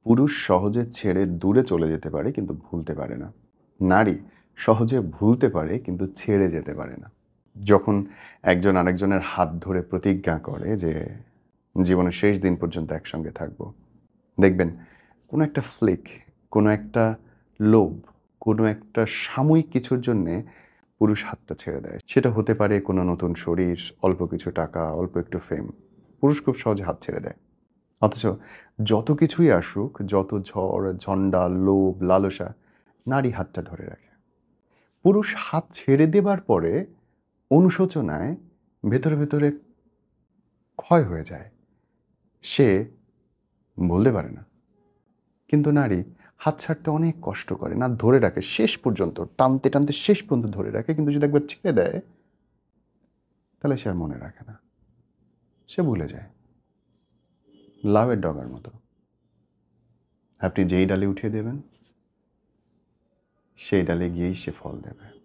পুরুষ সহজে ছেড়ে দূরে চলে যেতে পারে কিন্তু ভুলতে পারে না। নারী সহজে ভুলতে পারে কিন্তু ছেড়ে যেতে পারে না। যখন একজন আরেকজনের হাত ধরে প্রতিজ্ঞা করে যে জীবনের শেষ দিন পর্যন্ত একসঙ্গে থাকবো, দেখবেন কোনো একটা ফ্লিক, কোনো একটা লোভ, কোনো একটা সাময়িক কিছুর জন্যে পুরুষ হাতটা ছেড়ে দেয়। সেটা হতে পারে কোনো নতুন শরীর, অল্প কিছু টাকা, অল্প একটু ফেম। পুরুষ খুব সহজে হাত ছেড়ে দেয়। অথচ যত কিছুই আসুক, যত ঝড়, ঝঞ্ঝা, লোভ, লালসা, নারী হাতটা ধরে রাখে। পুরুষ হাত ছেড়ে দেবার পরে অনুশোচনায় ভেতরে, ভেতরে ক্ষয় হয়ে যায়। সে বলতে পারে না। কিন্তু নারী হাত ছাড়তে অনেক কষ্ট করে। না ধরে রাখে শেষ পর্যন্ত, টানতে, টানতে শেষ পর্যন্ত ধরে রাখে। কিন্তু যদি একবার ছেড়ে দেয়, তাহলে সে আর মনে রাখে না। সে ভুলে যায়। লাউয়ের ডগার মতো। আপনি যেই ডালে উঠিয়ে দেবেন, সেই ডালে গিয়েই সে ফল দেবে।